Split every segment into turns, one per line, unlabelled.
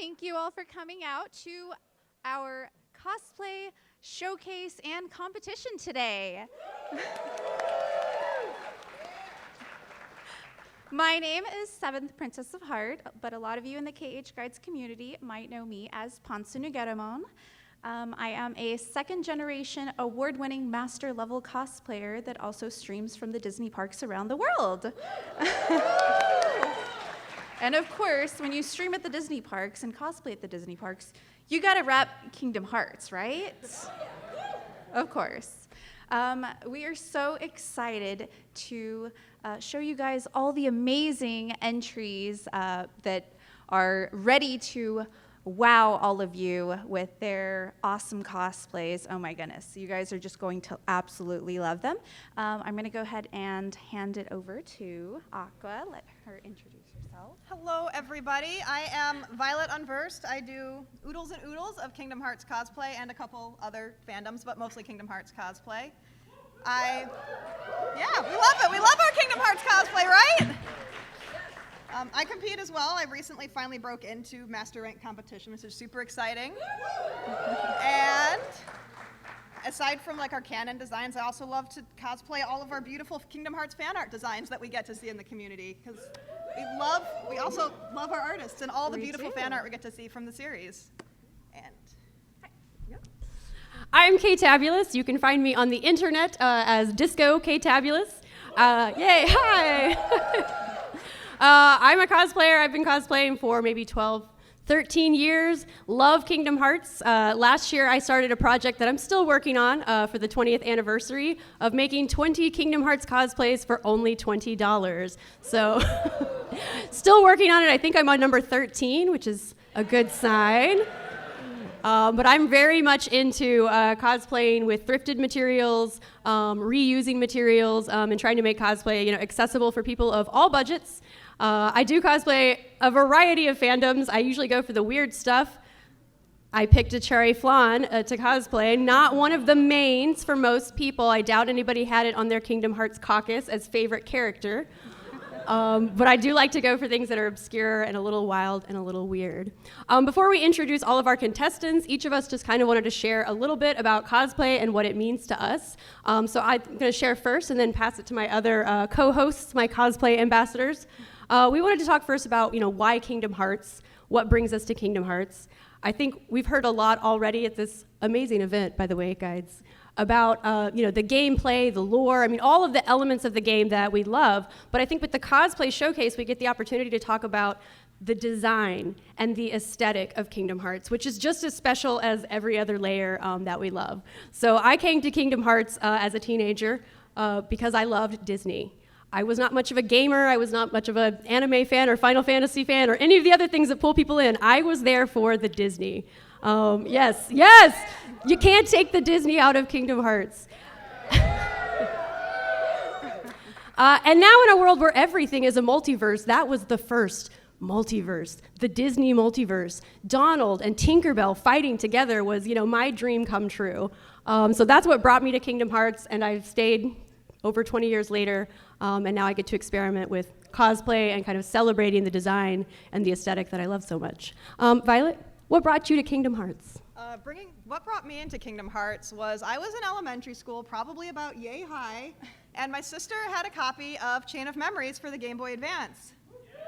thank you all for coming out to our cosplay showcase and competition today. My name is 7th Princess of Heart, but a lot of you in the KH Guides community might know me as Ponsu Nugeramon. I am a second-generation award-winning master-level cosplayer that also streams from the Disney parks around the world. And of course, when you stream at the Disney parks and cosplay at the Disney parks, you gotta rep Kingdom Hearts, right? Of course. We are so excited to show you guys all the amazing entries that are ready to wow all of you with their awesome cosplays. Oh my goodness, you guys are just going to absolutely love them. I'm gonna go ahead and hand it over to Aqua. Let her introduce herself.
Hello everybody, I am Violet Unversed. I do oodles and oodles of Kingdom Hearts cosplay and a couple other fandoms, but mostly Kingdom Hearts cosplay. Yeah, we love it. We love our Kingdom Hearts cosplay, right? I compete as well. I recently finally broke into Master Rank competition, which is super exciting. And aside from like our canon designs, I also love to cosplay all of our beautiful Kingdom Hearts fan art designs that we get to see in the community, because we also love our artists and all the beautiful fan art we get to see from the series. And
I'm K-Tabulous. You can find me on the internet as Disco K-Tabulous. Yay, hi! I'm a cosplayer. I've been cosplaying for maybe 12, 13 years. Love Kingdom Hearts. Last year I started a project that I'm still working on for the 20th anniversary of making 20 Kingdom Hearts cosplays for only $20. So still working on it. I think I'm on number 13, which is a good sign. But I'm very much into cosplaying with thrifted materials, reusing materials, and trying to make cosplay, accessible for people of all budgets. I do cosplay a variety of fandoms. I usually go for the weird stuff. I picked a Cherry Flan to cosplay, not one of the mains for most people. I doubt anybody had it on their Kingdom Hearts caucus as favorite character. But I do like to go for things that are obscure and a little wild and a little weird. Before we introduce all of our contestants, each of us just kind of wanted to share a little bit about cosplay and what it means to us. So I'm going to share first and then pass it to my other co-hosts, my cosplay ambassadors. We wanted to talk first about, why Kingdom Hearts, what brings us to Kingdom Hearts. I think we've heard a lot already at this amazing event, by the way, guides, about the gameplay, the lore, all of the elements of the game that we love. But I think with the cosplay showcase, we get the opportunity to talk about the design and the aesthetic of Kingdom Hearts, which is just as special as every other layer that we love. So I came to Kingdom Hearts as a teenager because I loved Disney. I was not much of a gamer. I was not much of an anime fan or Final Fantasy fan or any of the other things that pull people in. I was there for the Disney. Yes, you can't take the Disney out of Kingdom Hearts. And now in a world where everything is a multiverse, that was the first multiverse, the Disney multiverse. Donald and Tinkerbell fighting together was, my dream come true. So that's what brought me to Kingdom Hearts, and I've stayed over 20 years later, and now I get to experiment with cosplay and kind of celebrating the design and the aesthetic that I love so much. Violet, what brought you to Kingdom Hearts?
What brought me into Kingdom Hearts was I was in elementary school, probably about yay high, and my sister had a copy of Chain of Memories for the Game Boy Advance.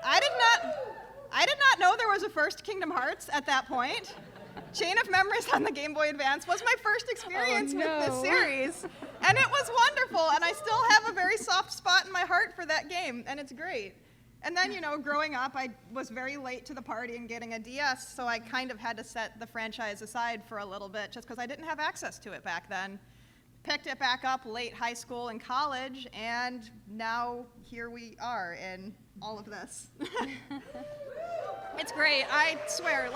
I did not know there was a first Kingdom Hearts at that point. Chain of Memories on the Game Boy Advance was my first experience with this series, and it was wonderful, and I still have a very soft spot in my heart for that game, and it's great. And then, growing up, I was very late to the party in getting a DS, so I kind of had to set the franchise aside for a little bit just because I didn't have access to it back then. Picked it back up late high school and college, and now here we are in all of this. It's great, I swear,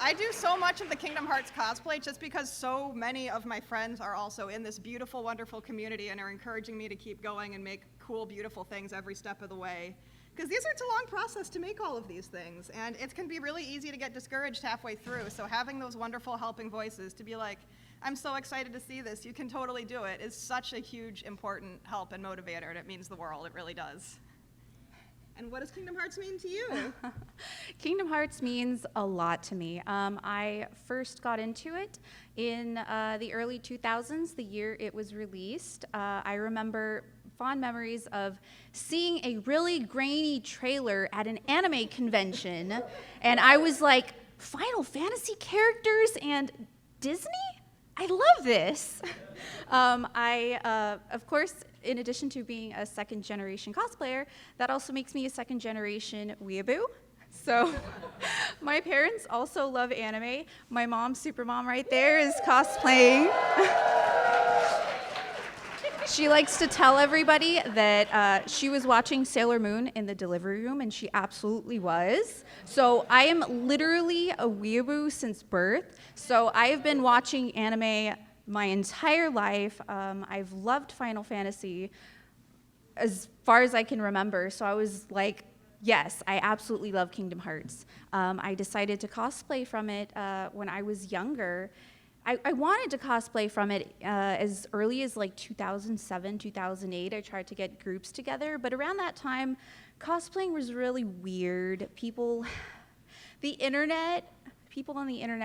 I do so much of the Kingdom Hearts cosplay just because so many of my friends are also in this beautiful, wonderful community and are encouraging me to keep going and make cool, beautiful things every step of the way. Because it's a long process to make all of these things, and it can be really easy to get discouraged halfway through. So having those wonderful helping voices to be like, I'm so excited to see this, you can totally do it, is such a huge, important help and motivator, and it means the world, it really does. And what does Kingdom Hearts mean to you?
Kingdom Hearts means a lot to me. I first got into it in the early 2000s, the year it was released. I remember fond memories of seeing a really grainy trailer at an anime convention, and I was like, Final Fantasy characters and Disney? I love this. Of course, in addition to being a second generation cosplayer, that also makes me a second generation weeaboo. So my parents also love anime. My mom, Supermom right there, is cosplaying. She likes to tell everybody that she was watching Sailor Moon in the delivery room, and she absolutely was. So I am literally a weeaboo since birth. So I have been watching anime my entire life. I've loved Final Fantasy as far as I can remember. So I was like, yes, I absolutely love Kingdom Hearts. I decided to cosplay from it when I was younger. I wanted to cosplay from it as early as like 2007, 2008. I tried to get groups together, but around that time, cosplaying was really weird. People on the internet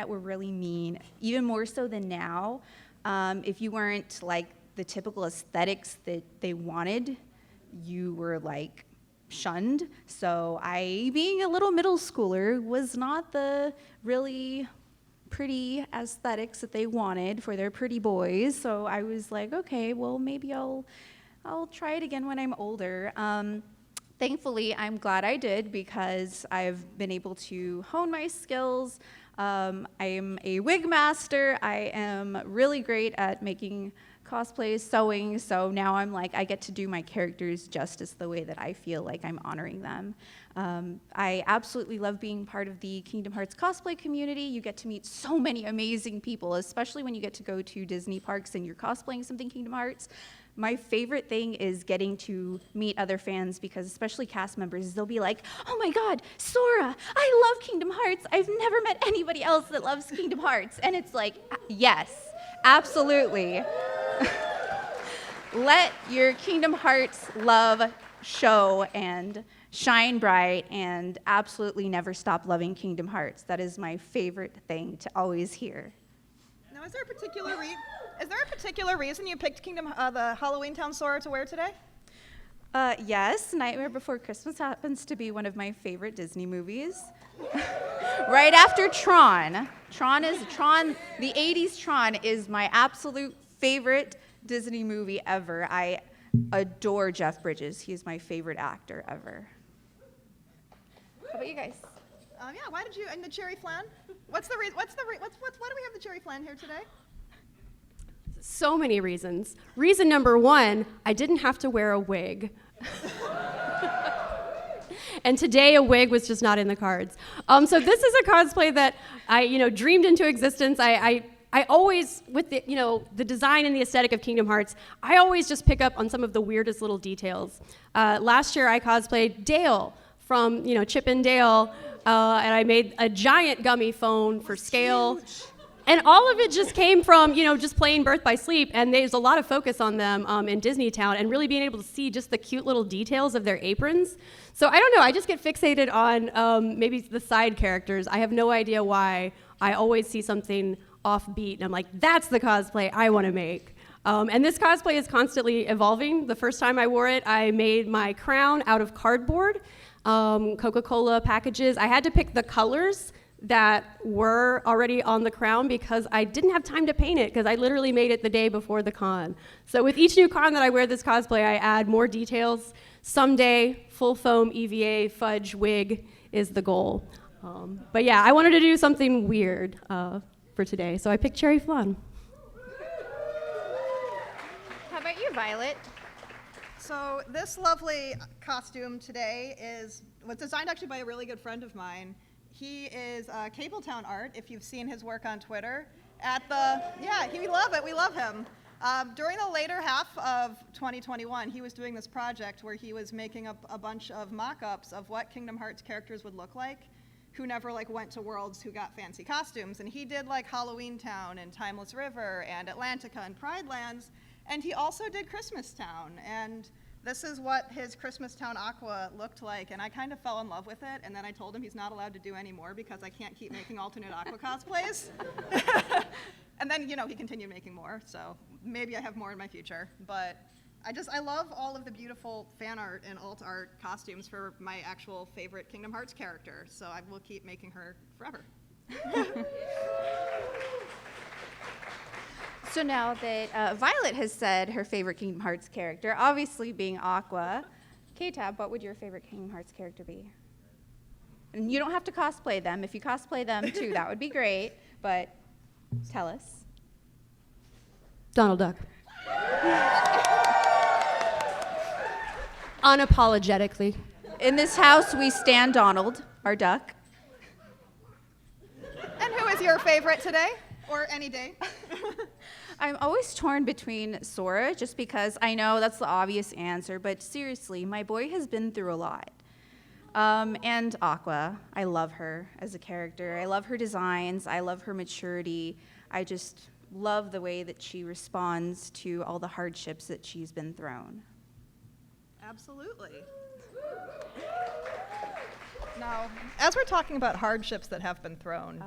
were really mean, even more so than now. If you weren't like the typical aesthetics that they wanted, you were like shunned. So I, being a little middle schooler, was not the really pretty aesthetics that they wanted for their pretty boys. So I was like, okay, well, maybe I'll try it again when I'm older. Thankfully, I'm glad I did because I've been able to hone my skills. I am a wig master. I am really great at making cosplays, sewing, so now I'm like, I get to do my characters justice the way that I feel like I'm honoring them. I absolutely love being part of the Kingdom Hearts cosplay community. You get to meet so many amazing people, especially when you get to go to Disney parks and you're cosplaying something Kingdom Hearts. My favorite thing is getting to meet other fans because, especially cast members, they'll be like, oh my God, Sora, I love Kingdom Hearts. I've never met anybody else that loves Kingdom Hearts. And it's like, yes, absolutely. Let your Kingdom Hearts love show and shine bright and absolutely never stop loving Kingdom Hearts. That is my favorite thing to always hear.
Now, is there a particular reason you picked the Halloween Town Sora to wear today?
Yes, Nightmare Before Christmas happens to be one of my favorite Disney movies. Right after Tron. The 80s Tron is my absolute favorite Disney movie ever. I adore Jeff Bridges. He is my favorite actor ever. How about you guys?
Yeah, why did you, and the cherry flan? Why do we have the cherry flan here today?
So many reasons. Reason number one, I didn't have to wear a wig. And today a wig was just not in the cards. So this is a cosplay that I, dreamed into existence. I always, with the design and the aesthetic of Kingdom Hearts, I always just pick up on some of the weirdest little details. Last year I cosplayed Dale from, Chip and Dale, and I made a giant gummy phone for scale. Huge. And all of it just came from, just playing Birth by Sleep, and there's a lot of focus on them in Disney Town, and really being able to see just the cute little details of their aprons. So I don't know, I just get fixated on maybe the side characters. I have no idea why. I always see something offbeat, and I'm like, that's the cosplay I want to make. And this cosplay is constantly evolving. The first time I wore it, I made my crown out of cardboard, Coca-Cola packages. I had to pick the colors that were already on the crown because I didn't have time to paint it because I literally made it the day before the con. So with each new con that I wear this cosplay, I add more details. Someday, full foam EVA fudge wig is the goal. But yeah, I wanted to do something weird for today, so I picked cherry flan.
How about you, Violet?
So this lovely costume today was designed actually by a really good friend of mine. He is Cabletown Art, if you've seen his work on Twitter. We love it, we love him. During the later half of 2021, he was doing this project where he was making up a bunch of mock-ups of what Kingdom Hearts characters would look like who never went to Worlds who got fancy costumes. And he did Halloween Town and Timeless River and Atlantica and Pride Lands. And he also did Christmas Town. And this is what his Christmastown Aqua looked like, and I kind of fell in love with it, and then I told him he's not allowed to do any more because I can't keep making alternate Aqua cosplays. And then, you know, he continued making more, so maybe I have more in my future. But I love all of the beautiful fan art and alt art costumes for my actual favorite Kingdom Hearts character, so I will keep making her forever.
So now that Violet has said her favorite Kingdom Hearts character, obviously being Aqua, K-Tab, what would your favorite Kingdom Hearts character be? And you don't have to cosplay them. If you cosplay them too, that would be great, but tell us.
Donald Duck. Unapologetically.
In this house, we stand Donald, our duck.
And who is your favorite today, or any day?
I'm always torn between Sora, just because I know that's the obvious answer, but seriously, my boy has been through a lot. And Aqua, I love her as a character. I love her designs. I love her maturity. I just love the way that she responds to all the hardships that she's been thrown.
Absolutely. Now, as we're talking about hardships that have been thrown.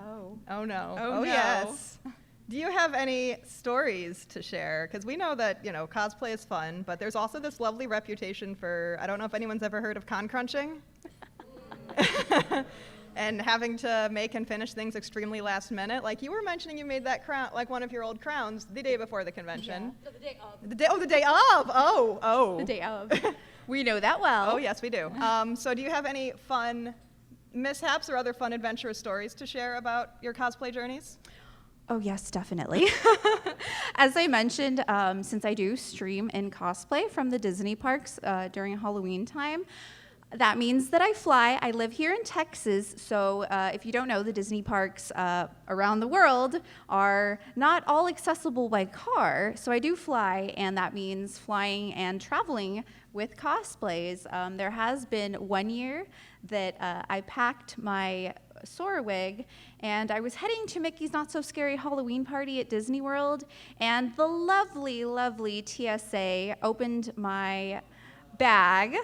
Oh no.
Oh, no.
Yes. Do you have any stories to share? Because we know that, you know, cosplay is fun, but there's also this lovely reputation for, I don't know if anyone's ever heard of con crunching. And having to make and finish things extremely last minute. Like you were mentioning you made that crown, like one of your old crowns, the day before the convention.
Yeah. The day of.
The day of. Oh.
The day of. We know that well.
Oh, yes, we do. So do you have any fun mishaps or other fun adventurous stories to share about your cosplay journeys?
Oh, yes, definitely. As I mentioned, since I do stream in cosplay from the Disney parks during Halloween time, that means that I fly. I live here in Texas, so if you don't know, the Disney parks around the world are not all accessible by car, so I do fly, and that means flying and traveling with cosplays. There has been one year that I packed my Sora wig, and I was heading to Mickey's Not So Scary Halloween party at Disney World, and the lovely, lovely TSA opened my bag,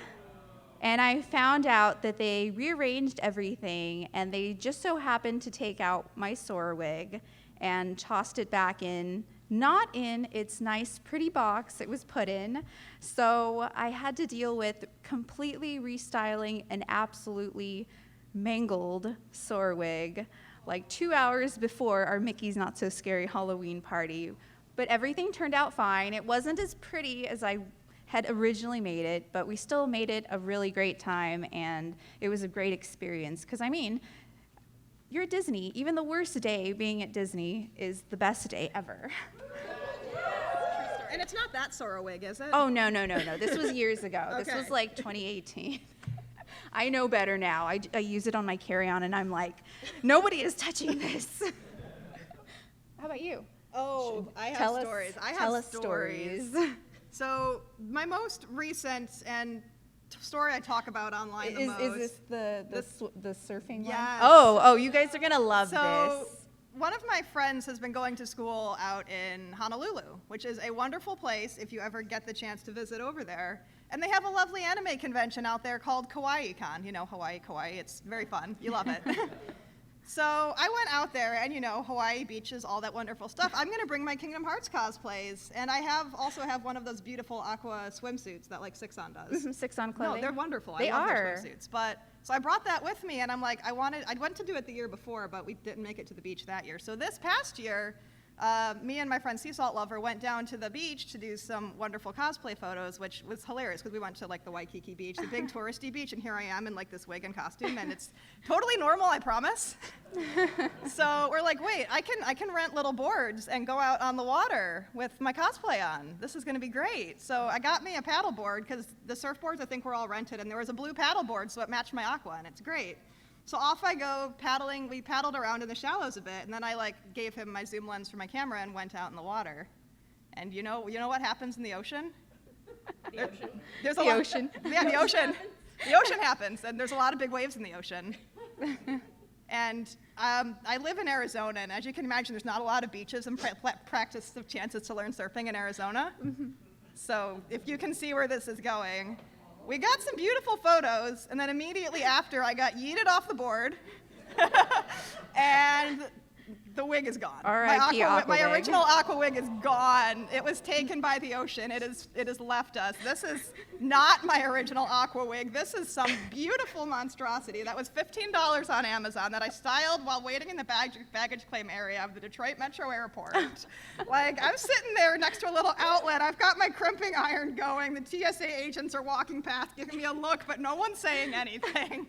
and I found out that they rearranged everything, and they just so happened to take out my Sora wig and tossed it back in, not in its nice, pretty box it was put in. So I had to deal with completely restyling an absolutely mangled Sora wig like 2 hours before our Mickey's Not So Scary Halloween party. But everything turned out fine. It wasn't as pretty as I had originally made it, but we still made it a really great time, and it was a great experience. Because, I mean, you're at Disney. Even the worst day being at Disney is the best day ever.
And it's not that Sora wig, is it?
Oh, no. This was years ago. This
Okay.
was like 2018. I know better now. I use it on my carry-on, and I'm like, nobody is touching this. How about you?
Oh, I have
Tell us-
stories. I
tell
have
us stories.
So my most recent and story I talk about online the most.
Is this the surfing one?
Yes.
Oh, you guys are gonna love
So
this.
one of my friends has been going to school out in Honolulu, which is a wonderful place if you ever get the chance to visit over there. And they have a lovely anime convention out there called KawaiiCon. You know, Hawaii, Kauai. It's very fun. You love it. So I went out there, and you know, Hawaii beaches, all that wonderful stuff. I'm gonna bring my Kingdom Hearts cosplays, and I also have one of those beautiful aqua swimsuits that like Sixon does.
Six on
No,
clothing.
they're wonderful.
They
I love
are.
their swimsuits. But so I brought that with me, and I'm like, I went to do it the year before, but we didn't make it to the beach that year. So this past year, me and my friend Sea Salt Lover went down to the beach to do some wonderful cosplay photos, which was hilarious because we went to like the Waikiki beach, the big touristy beach, and here I am in like this wig and costume, and it's totally normal, I promise. So we're like, wait, I can rent little boards and go out on the water with my cosplay on. This is going to be great. So I got me a paddle board because the surfboards I think were all rented, and there was a blue paddle board, so it matched my aqua, and it's great. So off I go paddling. We paddled around in the shallows a bit, and then I like gave him my zoom lens for my camera and went out in the water. And you know what happens in the ocean?
The ocean.
There's
The ocean.
Yeah, the ocean. The ocean happens, and there's a lot of big waves in the ocean. And I live in Arizona, and as you can imagine, there's not a lot of beaches and practice of chances to learn surfing in Arizona. So if you can see where this is going, we got some beautiful photos, and then immediately after I got yeeted off the board, and the wig is gone.
R.I.P. Aqua
My
wig.
original aqua wig is gone. It was taken by the ocean. It has left us. This is not my original aqua wig. This is some beautiful monstrosity that was $15 on Amazon that I styled while waiting in the baggage claim area of the Detroit Metro Airport. Like, I'm sitting there next to a little outlet. I've got my crimping iron going. The TSA agents are walking past, giving me a look, but no one's saying anything.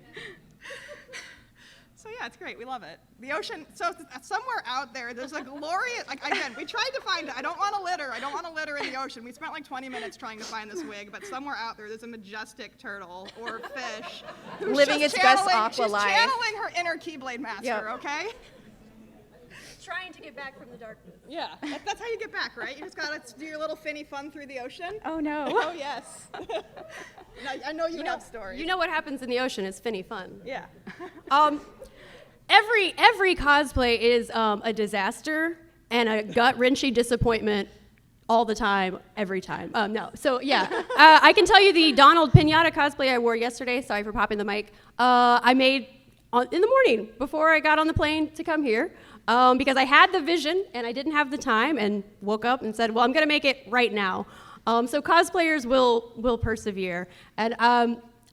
So yeah, it's great. We love it. The ocean, so somewhere out there, there's a glorious, like again, we tried to find it. I don't want to litter. I don't want to litter in the ocean. We spent like 20 minutes trying to find this wig, but somewhere out there's a majestic turtle or fish who's
Living
just
its best
channeling-
aqua
she's
life.
channeling her inner Keyblade master,
Yep.
okay?
Trying to get back from the darkness.
Yeah. That's how you get back, right? You just gotta do your little finny fun through the ocean.
Oh no.
Oh yes. I know you have stories.
You know what happens in the ocean is finny fun.
Yeah.
Every cosplay is a disaster and a gut-wrenching disappointment all the time, every time. No, so yeah. I can tell you the Donald Pinata cosplay I wore yesterday, sorry for popping the mic, I made in the morning before I got on the plane to come here because I had the vision and I didn't have the time and woke up and said, well, I'm gonna make it right now. So cosplayers will persevere. And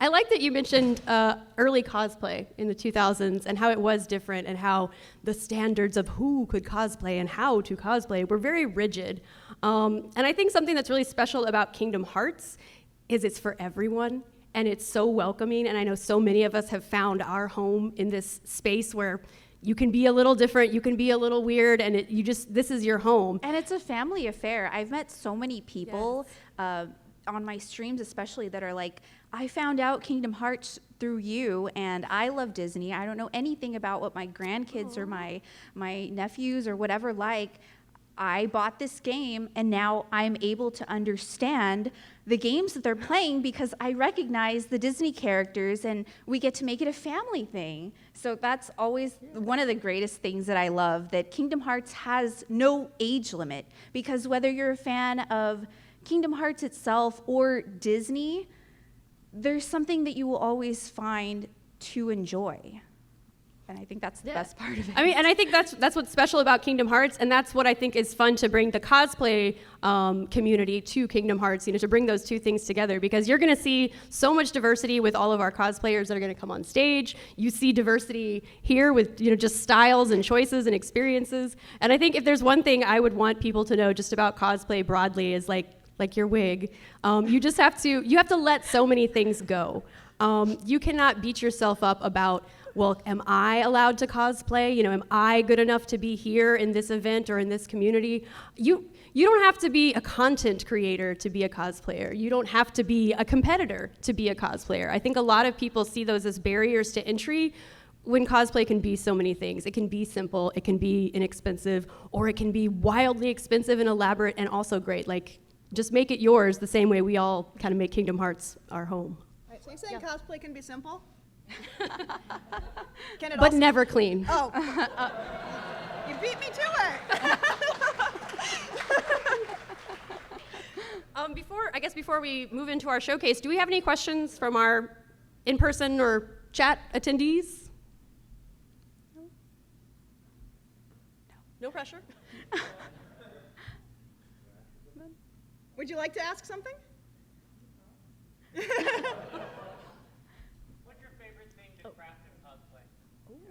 I like that you mentioned early cosplay in the 2000s and how it was different and how the standards of who could cosplay and how to cosplay were very rigid. And I think something that's really special about Kingdom Hearts is it's for everyone and it's so welcoming. And I know so many of us have found our home in this space where you can be a little different, you can be a little weird, and this is your home.
And it's a family affair. I've met so many people on my streams especially that are like, I found out Kingdom Hearts through you, and I love Disney. I don't know anything about what my grandkids or my nephews or whatever like. I bought this game, and now I'm able to understand the games that they're playing because I recognize the Disney characters, and we get to make it a family thing. So that's always one of the greatest things that I love, that Kingdom Hearts has no age limit, because whether you're a fan of Kingdom Hearts itself or Disney, there's something that you will always find to enjoy. And I think that's the best part of it.
I mean, and I think that's what's special about Kingdom Hearts, and that's what I think is fun to bring the cosplay community to Kingdom Hearts, to bring those two things together, because you're gonna see so much diversity with all of our cosplayers that are gonna come on stage. You see diversity here with, just styles and choices and experiences. And I think if there's one thing I would want people to know just about cosplay broadly is like your wig, you have to let so many things go. You cannot beat yourself up about, well, am I allowed to cosplay? Am I good enough to be here in this event or in this community? You don't have to be a content creator to be a cosplayer. You don't have to be a competitor to be a cosplayer. I think a lot of people see those as barriers to entry when cosplay can be so many things. It can be simple, it can be inexpensive, or it can be wildly expensive and elaborate and also great. Like, just make it yours the same way we all kind of make Kingdom Hearts our home.
All right, so you're saying cosplay can be simple? Can it
But
also-
never clean.
Oh, you beat me to it.
Before we move into our showcase, do we have any questions from our in-person or chat attendees? No pressure.
Would you like to ask something?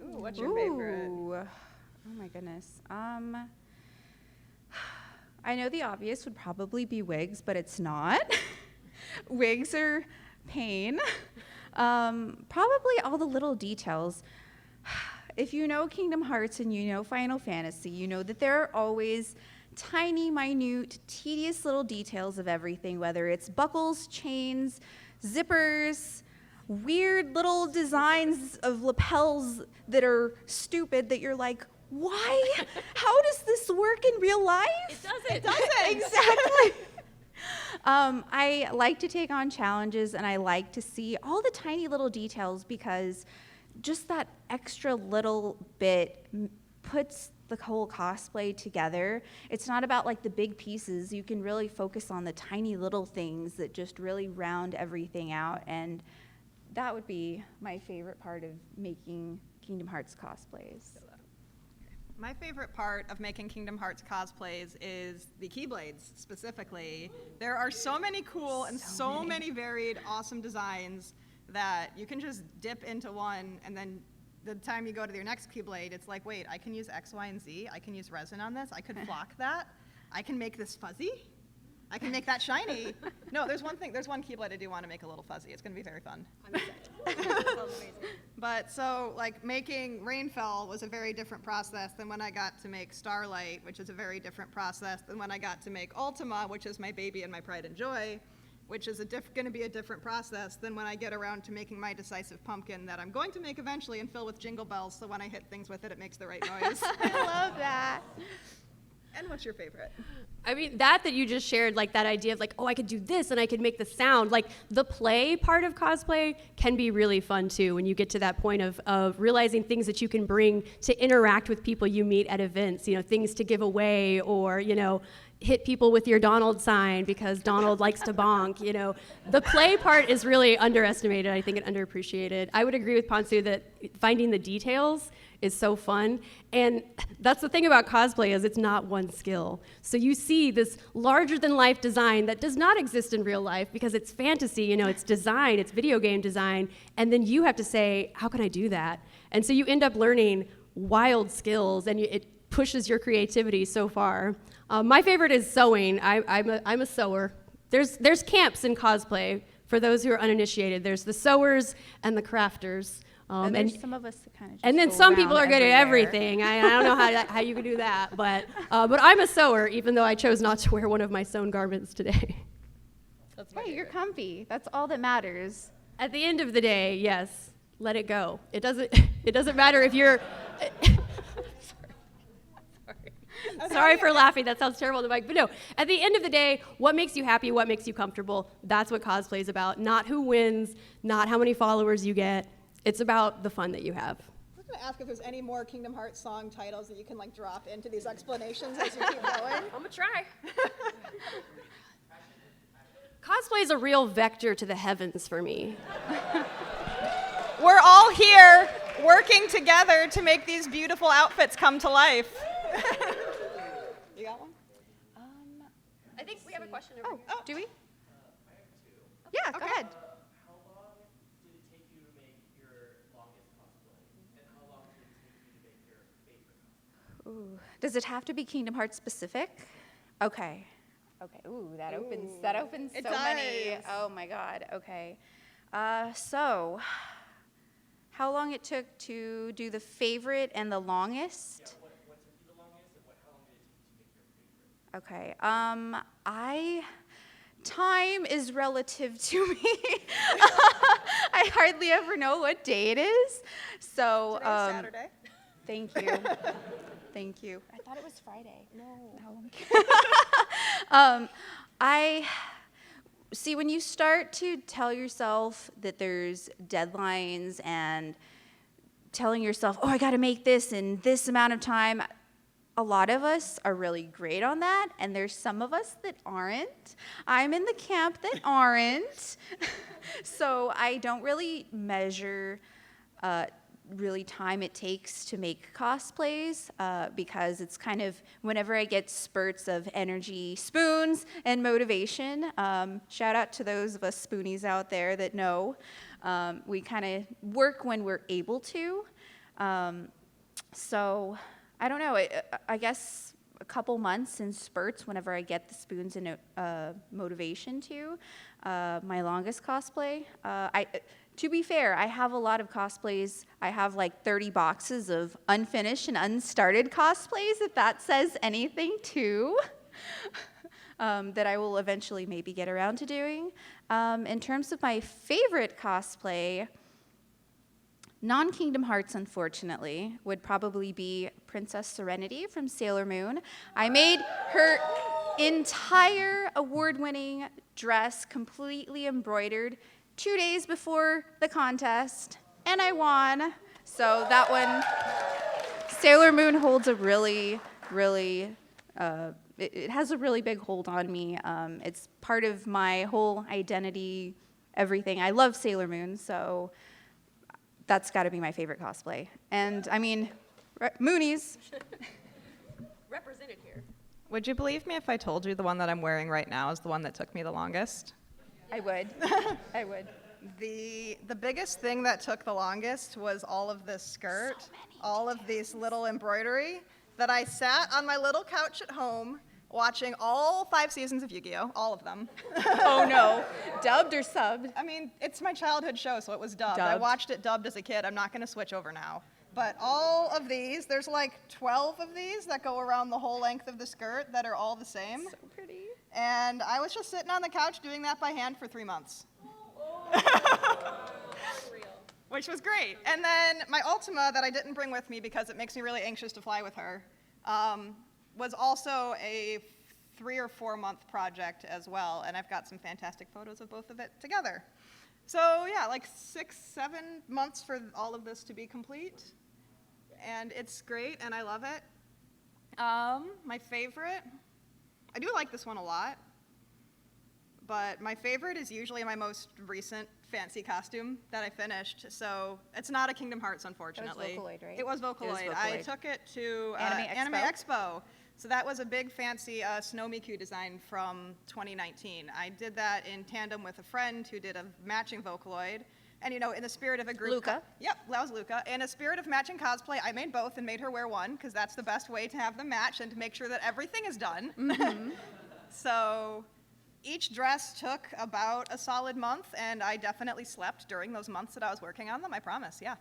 Ooh, what's your favorite?
Oh my goodness. I know the obvious would probably be wigs, but it's not. Wigs are pain. Probably all the little details. If you know Kingdom Hearts and you know Final Fantasy, you know that there are always tiny, minute, tedious little details of everything, whether it's buckles, chains, zippers, weird little designs of lapels that are stupid that you're like, why? How does this work in real life?
It doesn't.
Exactly. I like to take on challenges, and I like to see all the tiny little details, because just that extra little bit puts the whole cosplay together. It's not about like the big pieces. You can really focus on the tiny little things that just really round everything out, and that would be my favorite part of making Kingdom Hearts cosplays.
My favorite part of making Kingdom Hearts cosplays is the Keyblades, specifically. There are so many cool and so many varied awesome designs that you can just dip into one, and then the time you go to your next Keyblade, it's like, wait, I can use X, Y, and Z. I can use resin on this. I could flock that. I can make this fuzzy. I can make that shiny. No, there's one Keyblade I do want to make a little fuzzy. It's going to be very fun.
I'm excited. Sounds amazing.
But so, like, making Rainfell was a very different process than when I got to make Starlight, which is a very different process than when I got to make Ultima, which is my baby and my pride and joy, which is going to be a different process than when I get around to making my decisive pumpkin that I'm going to make eventually and fill with jingle bells, so when I hit things with it, it makes the right noise.
I love that.
And what's your favorite?
I mean, that you just shared, like that idea of like, oh, I could do this and I could make the sound. Like the play part of cosplay can be really fun too when you get to that point of realizing things that you can bring to interact with people you meet at events, you know, things to give away, or, you know, hit people with your Donald sign because Donald likes to bonk, you know. The play part is really underestimated, I think, and underappreciated. I would agree with Ponsu that finding the details is so fun. And that's the thing about cosplay, is it's not one skill. So you see this larger than life design that does not exist in real life because it's fantasy, you know, it's design, it's video game design, and then you have to say, how can I do that? And so you end up learning wild skills, and it pushes your creativity so far. My favorite is sewing. I'm a sewer. There's camps in cosplay for those who are uninitiated. There's the sewers and the crafters.
And there's some of us that kind of just
and then
go
some people are
around
good at
everywhere.
everything. I don't know how you can do that, but I'm a sewer, even though I chose not to wear one of my sewn garments today.
Hey, you're comfy. That's all that matters.
At the end of the day, yes, let it go. It doesn't matter if you're. Sorry for laughing. That sounds terrible to Mike. But no, at the end of the day, what makes you happy, what makes you comfortable, that's what cosplay is about. Not who wins, not how many followers you get. It's about the fun that you have.
I was going to ask if there's any more Kingdom Hearts song titles that you can like drop into these explanations as you keep going.
I'm going to try. Cosplay is a real vector to the heavens for me.
We're all here working together to make these beautiful outfits come to life. You got one?
I think we have a question over here.
Do we? Yeah, go ahead.
How long did it take you to make your longest cosplay? And how long did it take you to make your favorite cosplay?
Ooh. Does it have to be Kingdom Hearts specific? Okay. Okay. Ooh, that opens
It
so many.
does.
Oh my God. Okay. So, how long it took to do the favorite and the longest?
What took you the longest, and how long did it take you to make your favorite?
Okay. Time is relative to me. I hardly ever know what day it is. So,
Today's Saturday.
thank you. Thank you. I thought it was Friday. No. I see, when you start to tell yourself that there's deadlines and telling yourself, oh, I got to make this in this amount of time, a lot of us are really great on that, and there's some of us that aren't. I'm in the camp that aren't. So I don't really measure really time it takes to make cosplays because it's kind of whenever I get spurts of energy, spoons, and motivation. Shout out to those of us spoonies out there that know. We kind of work when we're able to. So I don't know. I guess a couple months in spurts whenever I get the spoons and motivation to. My longest cosplay. To be fair, I have a lot of cosplays. I have like 30 boxes of unfinished and unstarted cosplays, if that says anything too, that I will eventually maybe get around to doing. In terms of my favorite cosplay, non-Kingdom Hearts, unfortunately, would probably be Princess Serenity from Sailor Moon. I made her entire award-winning dress completely embroidered 2 days before the contest, and I won. So that one Sailor Moon holds a really, it has a really big hold on me. It's part of my whole identity, everything. I love Sailor Moon, so that's got to be my favorite cosplay. And I mean, Moonies.
Represented here.
Would you believe me if I told you the one that I'm wearing right now is the one that took me the longest?
I would. I would.
The biggest thing that took the longest was all of this skirt, all of these little embroidery, that I sat on my little couch at home watching all 5 seasons of Yu-Gi-Oh, all of them.
Oh no, dubbed or subbed?
I mean, it's my childhood show, so it was dubbed. I
Dubbed.
watched it dubbed as a kid. I'm not going to switch over now. But all of these, there's like 12 of these that go around the whole length of the skirt that are all the same.
So pretty.
And I was just sitting on the couch doing that by hand for 3 months. Which was great. And then my Ultima that I didn't bring with me because it makes me really anxious to fly with her was also a 3 or 4 month project as well. And I've got some fantastic photos of both of it together. So yeah, like 6, 7 months for all of this to be complete. And it's great and I love it. My favorite, I do like this one a lot. But my favorite is usually my most recent fancy costume that I finished. So it's not a Kingdom Hearts, unfortunately.
Vocaloid, right?
It was Vocaloid. I
Vocaloid.
took it to
Anime
Anime Expo. So that was a big fancy Snow Miku design from 2019. I did that in tandem with a friend who did a matching Vocaloid. And you know, in the spirit of a group.
Luca.
Yep, that was Luca. In a spirit of matching cosplay, I made both and made her wear one because that's the best way to have them match and to make sure that everything is done. So each dress took about a solid month, and I definitely slept during those months that I was working on them, I promise, yeah.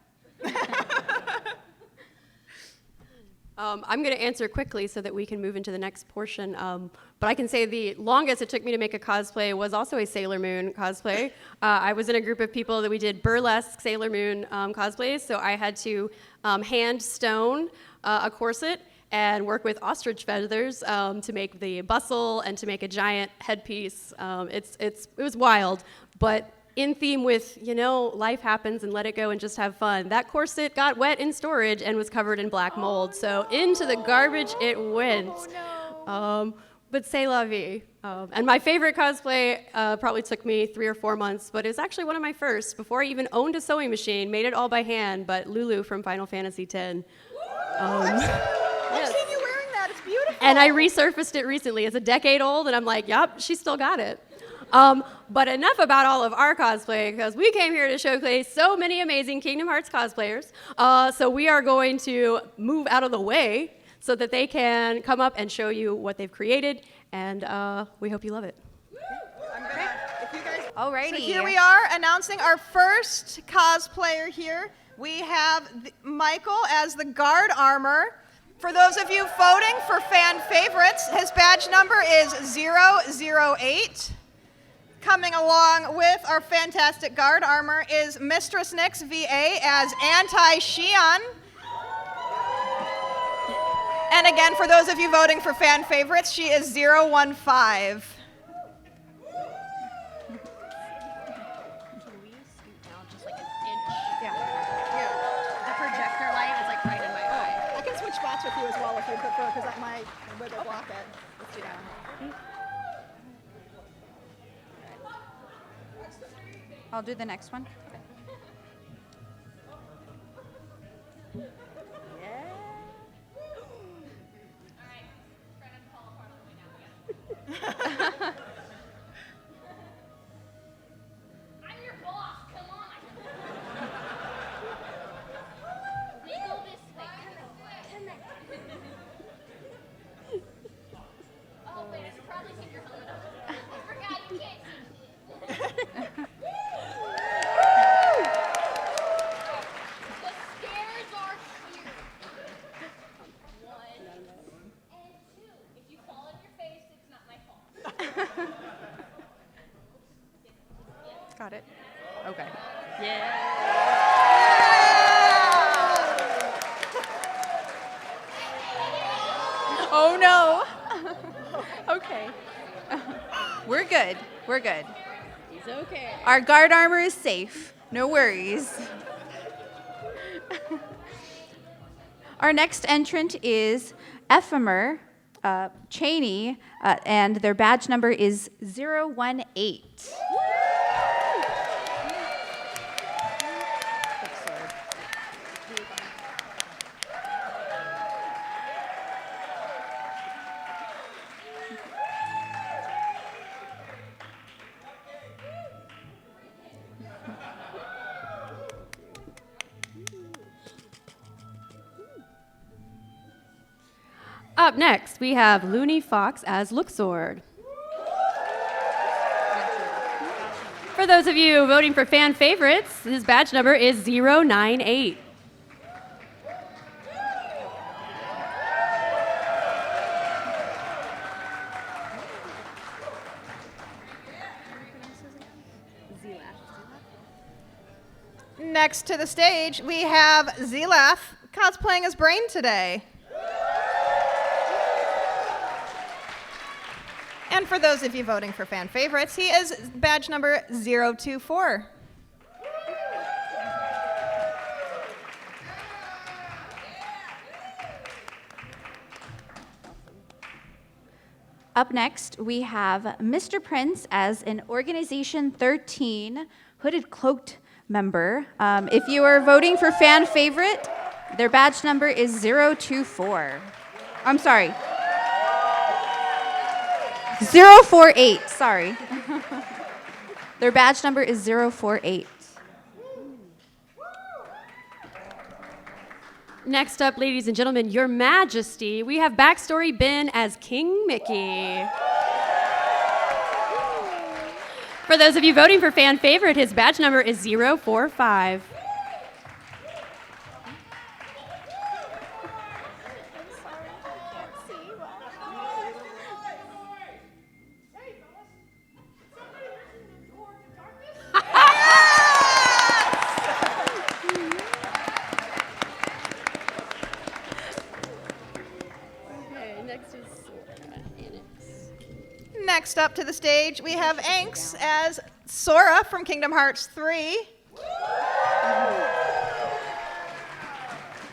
I'm going to answer quickly so that we can move into the next portion. But I can say the longest it took me to make a cosplay was also a Sailor Moon cosplay. I was in a group of people that we did burlesque Sailor Moon cosplays, so I had to hand stone a corset and work with ostrich feathers to make the bustle and to make a giant headpiece. It was wild, but in theme with, you know, life happens and let it go and just have fun. That corset got wet in storage and was covered in black mold, so into the garbage it went. But c'est la vie. And my favorite cosplay probably took me 3 or 4 months, but it was actually one of my first. Before I even owned a sewing machine, made it all by hand, but Lulu from Final Fantasy X.
I've seen you wearing that, it's beautiful.
And I resurfaced it recently. It's a decade old, and I'm like, yep, she still got it. But enough about all of our cosplay, because we came here to showcase so many amazing Kingdom Hearts cosplayers. So we are going to move out of the way so that they can come up and show you what they've created, and we hope you love it.
I'm gonna, if you guys,
Alrighty.
So here we are announcing our first cosplayer here. We have Michael as the guard armor. For those of you voting for fan favorites, his badge number is 008. Coming along with our fantastic guard armor is Mistress Nyx VA as Anti-Shion. And again, for those of you voting for fan favorites, she is 015.
The projector light is like right in my eye.
I can switch spots with you as well if you prefer, because that might wiggle block it.
Let's do that.
I'll do the next one.
I'm your boss, come on. Wiggle this way. Come on. Oh, wait, I should probably take your helmet off. I forgot you can't see. The stairs are here. 1 and 2. If you fall on your face, it's not my fault.
Got it. Okay. Oh no. Okay. We're good. We're good.
He's okay.
Our guard armor is safe. No worries. Our next entrant is Ephemer Cheney, and their badge number is 018.
Up next, we have Looney Fox as Luxord. For those of you voting for fan favorites, his badge number is 098.
Next to the stage, we have Zilaf cosplaying as Brain today. And for those of you voting for fan favorites, he is badge number 024.
Up next, we have Mr. Prince as an Organization 13 hooded cloaked member. If you are voting for fan favorite, their badge number is 024. I'm sorry. 048, sorry. Their badge number is 048.
Next up, ladies and gentlemen, Your Majesty, we have Backstory Ben as King Mickey. For those of you voting for fan favorite, his badge number is 045.
Next up to the stage, we have Anx as Sora from Kingdom Hearts 3.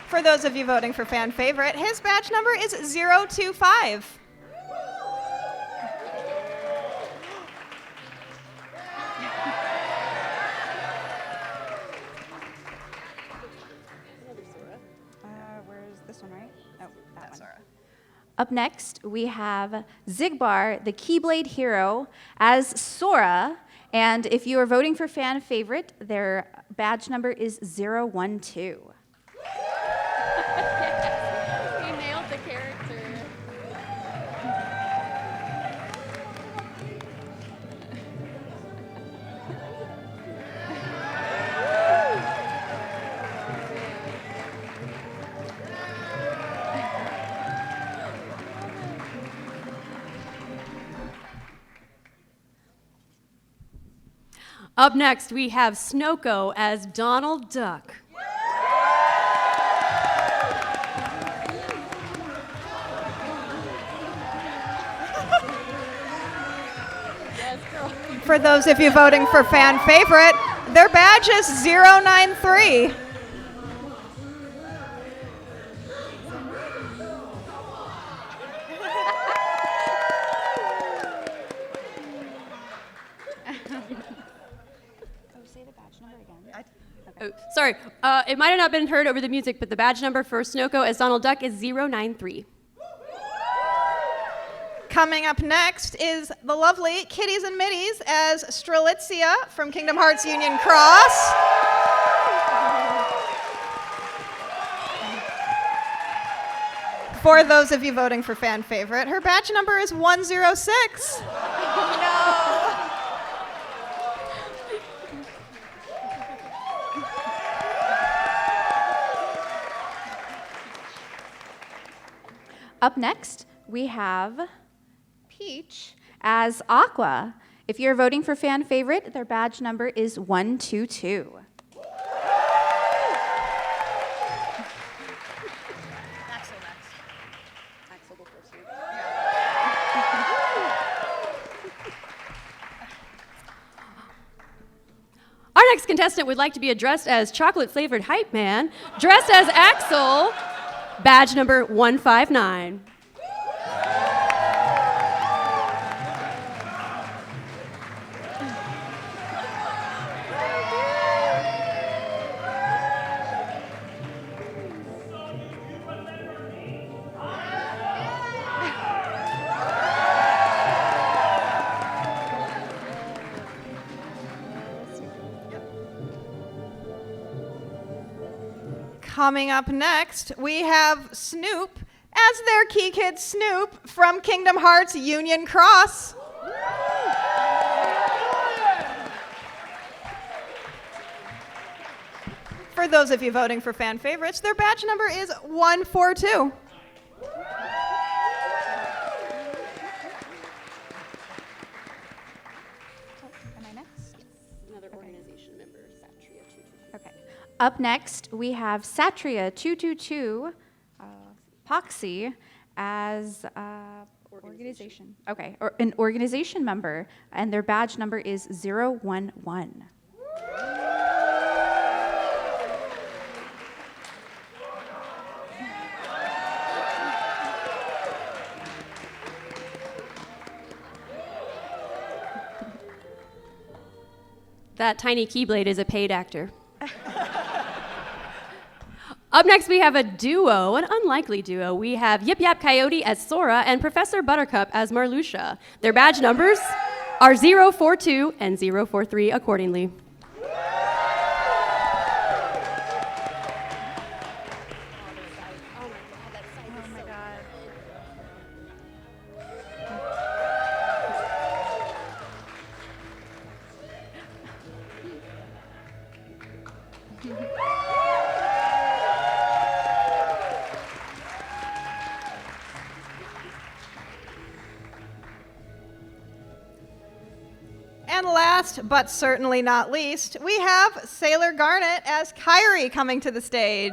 For those of you voting for fan favorite, his badge number is 025.
Where's this one, right? Oh, that one. Up next, we have Zigbar, the Keyblade hero, as Sora. And if you are voting for fan favorite, their badge number is 012.
He nailed the character. Up next, we have Snoko as Donald Duck.
For those of you voting for fan favorite, their badge is 093.
Oh, sorry, it might have not been heard over the music, but the badge number for Snoko as Donald Duck is 093.
Coming up next is the lovely Kitties and Middies as Strelitzia from Kingdom Hearts Union Cross. For those of you voting for fan favorite, her badge number is 106.
Up next, we have Peach as Aqua. If you're voting for fan favorite, their badge number is 122.
Our next contestant would like to be addressed as chocolate-flavored hype man, dressed as Axel. badge number 159.
Coming up next, we have Snoop as their key kid Snoop from Kingdom Hearts Union Cross. For those of you voting for fan favorites, their badge number is 142.
Am I next?
Another organization member, Satria 222.
Okay. Up next, we have Satria 222 Poxy as organization. Okay, or an organization member, and their badge number is 011.
That tiny Keyblade is a paid actor. Up next, we have a duo, an unlikely duo. We have Yip Yap Coyote as Sora and Professor Buttercup as Marluxia. Their badge numbers are 042 and 043 accordingly.
And last, but certainly not least, we have Sailor Garnet as Kyrie coming to the stage.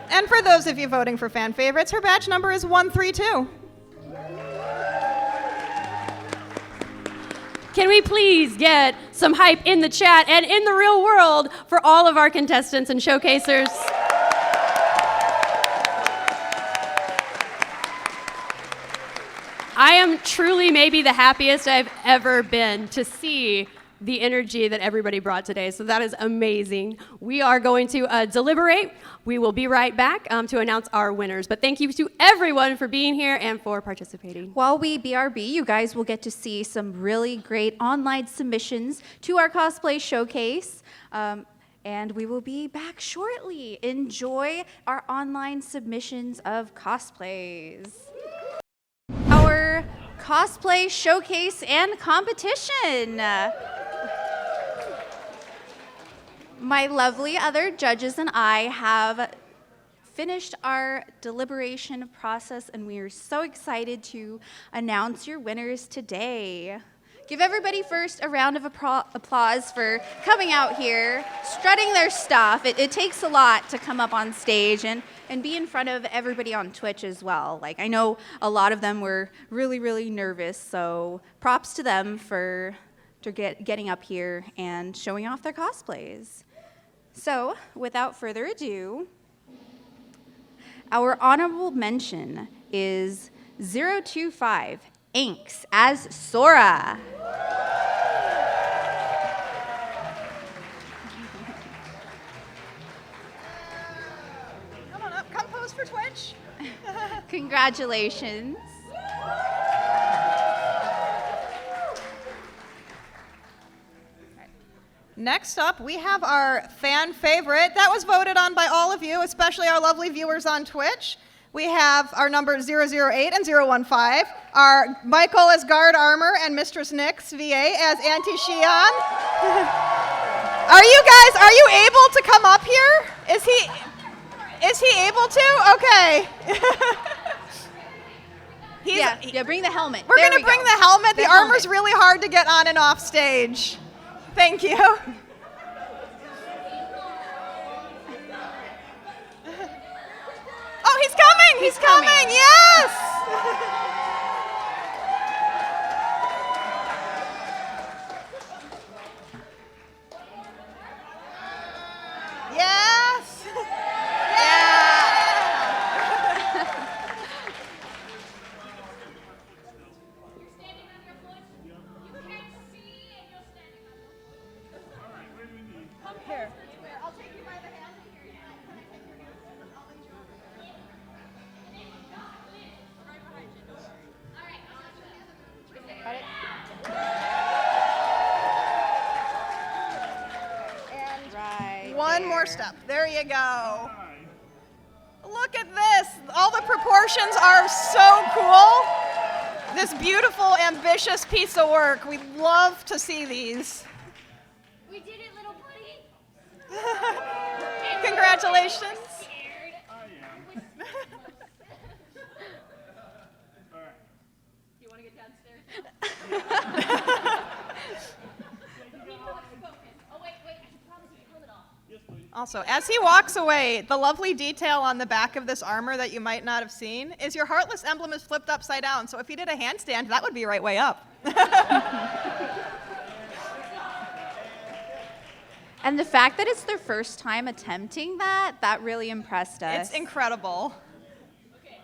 And for those of you voting for fan favorites, her badge number is 132.
Can we please get some hype in the chat and in the real world for all of our contestants and showcasers? I am truly maybe the happiest I've ever been to see the energy that everybody brought today. So that is amazing. We are going to deliberate. We will be right back to announce our winners. But thank you to everyone for being here and for participating.
While we BRB, you guys will get to see some really great online submissions to our cosplay showcase. And we will be back shortly. Enjoy our online submissions of cosplays. Our cosplay showcase and competition. My lovely other judges and I have finished our deliberation process, and we are so excited to announce your winners today. Give everybody first a round of applause for coming out here, strutting their stuff. It takes a lot to come up on stage and be in front of everybody on Twitch as well. Like, I know a lot of them were really, really nervous, so props to them for getting up here and showing off their cosplays. So, without further ado, our honorable mention is 025 Inks as Sora.
Come on up, come pose for Twitch.
Congratulations.
Next up, we have our fan favorite that was voted on by all of you, especially our lovely viewers on Twitch. We have our number 008 and 015, our Michael as Guard Armor and Mistress Nyx VA as Auntie Shion. Are you able to come up here? Is he able to? Okay.
Yeah, bring the helmet.
We're
There
going to
we
bring
go.
the helmet. The armor's
helmet.
really hard to get on and off stage. Thank you. Oh, he's coming! He's coming! Yes! Here. I'll take you by the hand. Here, can I take your hand? I'll lead you over. Right behind you. Got it? And
Right.
one more
there.
step. There you go. Look at this. All the proportions are so cool. This beautiful, ambitious piece of work. We love to see these.
We did it, little buddy.
Congratulations.
Scared.
I am. All right.
You want to get downstairs?
Oh, wait, I should promise you helmet off.
Yes, please.
Also, as he walks away, the lovely detail on the back of this armor that you might not have seen is your Heartless emblem is flipped upside down. So if you did a handstand, that would be right way up.
And the fact that it's their first time attempting that really impressed us.
It's incredible.
Okay.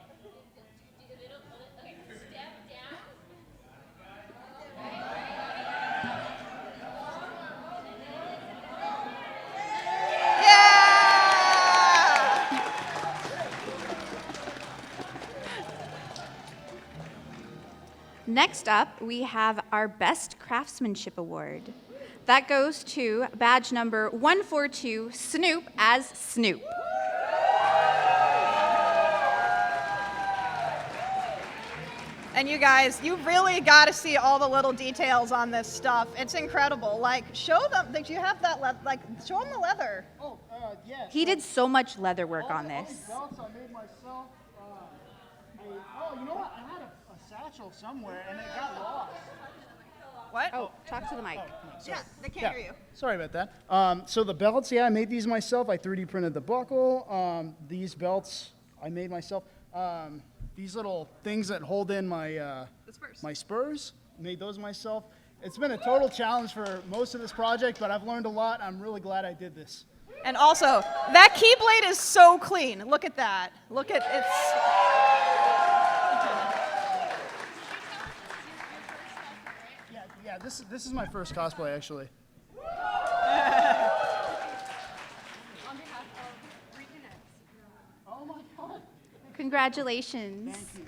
Okay, step down.
Yeah!
Next up, we have our Best Craftsmanship Award. That goes to badge number 142, Snoop as Snoop.
And you guys, you really got to see all the little details on this stuff. It's incredible. Like, show them that you have that, show them the leather.
Oh, yes.
He did so much leather work on
All these
this.
belts I made myself. You know what? I had a satchel somewhere and it got lost.
What?
Oh, talk to the mic.
Yeah, they can't hear you.
Sorry about that. So the belts, yeah, I made these myself. I 3D printed the buckle. These belts I made myself. These little things that hold in my my spurs, made those myself. It's been a total challenge for most of this project, but I've learned a lot. I'm really glad I did this.
And also, that keyblade is so clean. Look at that. Look at
Yeah, this is my first cosplay actually.
On behalf of Reconnect.
Oh my god.
Congratulations.
Thank you.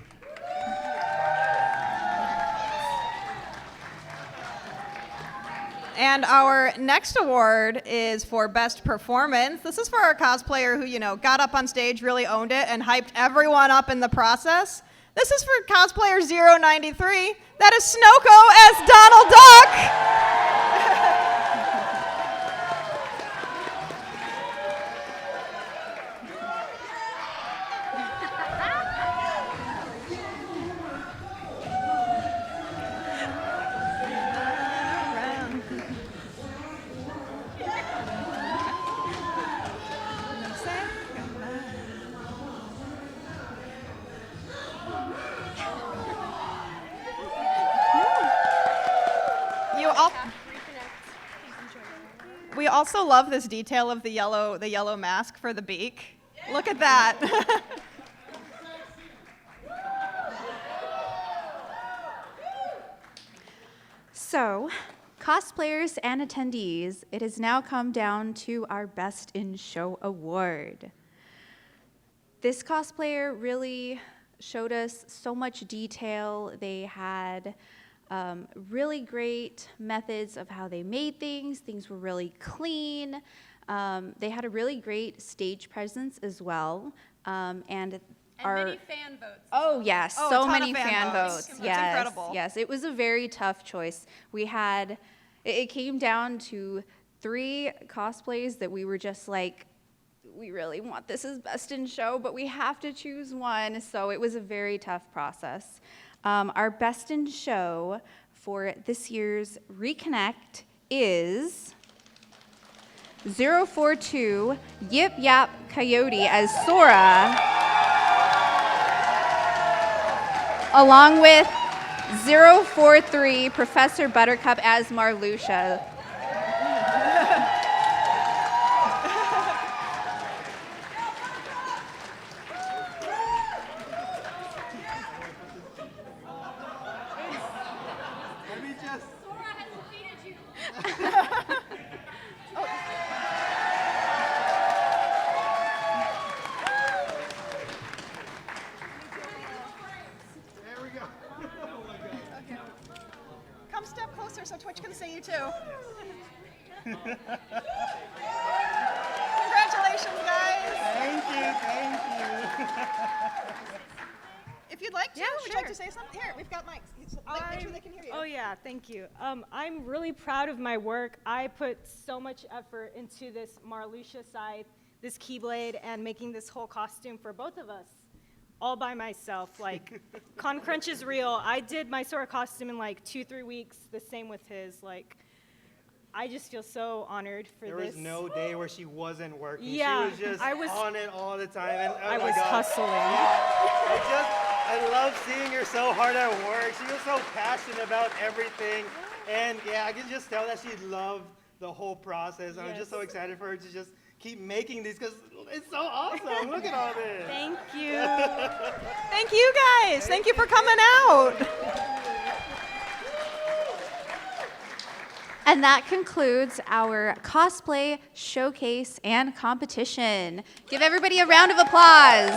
And our next award is for Best Performance. This is for our cosplayer who, got up on stage, really owned it, and hyped everyone up in the process. This is for cosplayer 093. That is Snoko as Donald Duck. We also love this detail of the yellow mask for the beak. Look at that.
So, cosplayers and attendees, it has now come down to our Best in Show award. This cosplayer really showed us so much detail. They had really great methods of how they made things. Things were really clean. They had a really great stage presence as well. And
Many fan votes.
Oh yes,
Oh, a
so
ton
many
of fan
fan
votes.
votes.
It's
Yes,
incredible.
yes, it was a very tough choice. We had, it came down to 3 cosplays that we were just like, we really want this as Best in Show, but we have to choose one. So it was a very tough process. Our Best in Show for this year's Reconnect is 042 Yip Yap Coyote as Sora, along with 043 Professor Buttercup as Marluxia.
Sora has defeated you.
Congratulations, guys.
Thank you.
If you'd like to,
Yeah,
would you like
sure.
to say something? Here, we've got mics. Make sure they can hear you.
Oh yeah, thank you. I'm really proud of my work. I put so much effort into this Marluxia scythe, this keyblade, and making this whole costume for both of us, all by myself. Like, Con Crunch is real. I did my Sora costume in like 2-3 weeks. The same with his. Like, I just feel so honored for
There
this.
was no day where she wasn't working.
Yeah,
she was just
I was-
on it all the time. And oh
I
my
was
God.
hustling.
I love seeing her so hard at work. She was so passionate about everything. And yeah, I can just tell that she loved the whole process. I'm just so excited for her to just keep making these because it's so awesome. Look at all this.
Thank you.
Thank you, guys. Thank you for coming out.
And that concludes our cosplay showcase and competition. Give everybody a round of applause.